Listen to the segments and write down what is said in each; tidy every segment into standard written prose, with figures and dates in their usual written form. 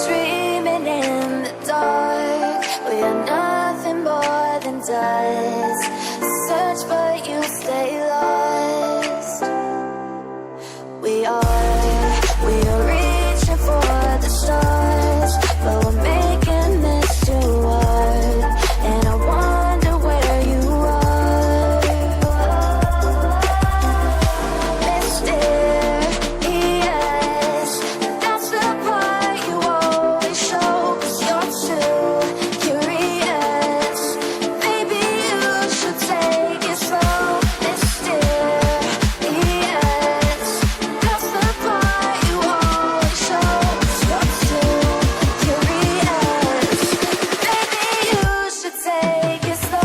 dreaming in the dark. We are nothing more than dust. Search but you stay lost. We are reaching for the stars, but we're making this too hard. And I wonder where you are. Mysterious, that's the part you always show, 'cause you're too curious. Maybe you should take it slow. Mysterious, that's the part you always show, 'cause you're too curious. Maybe you should take it slow.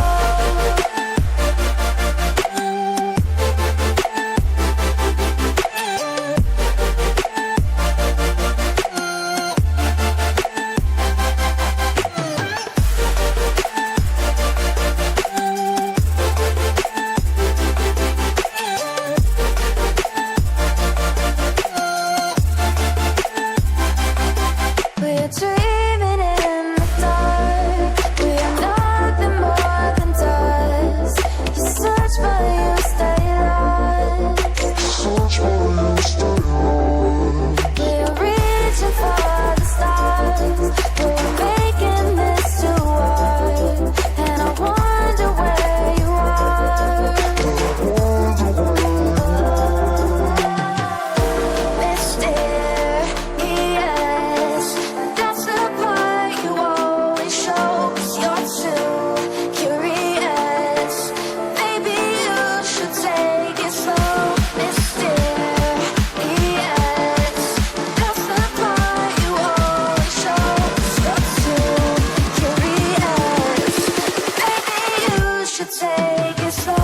We're dreaming in the dark. We are nothing more than dust. You search but you stay lost. We're reaching for the stars, but we're making this too hard. And I wonder where you are. Mysterious, that's the part you always show, 'cause you're too curious. Maybe you should take it slow. Mysterious, that's the part you always show, 'cause you're too curious. Maybe you should take it slow.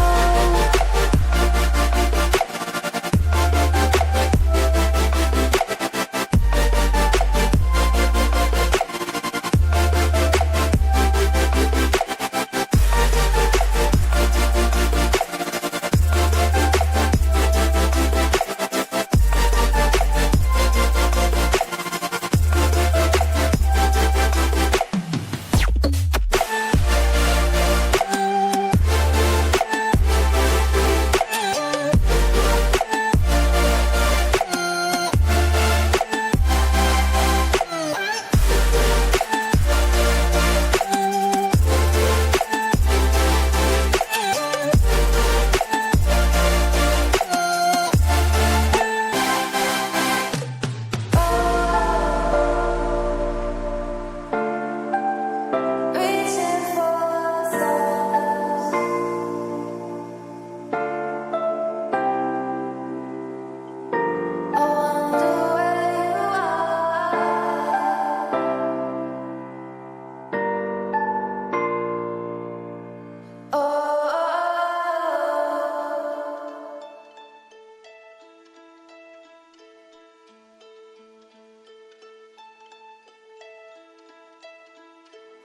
Reaching for the stars. I wonder where you are. Oh.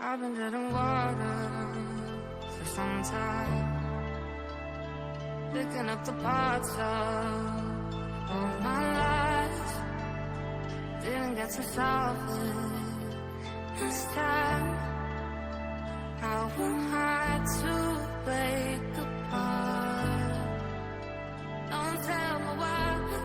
I've been treading water for some time, picking up the parts of my life. Didn't get to solve it this time. I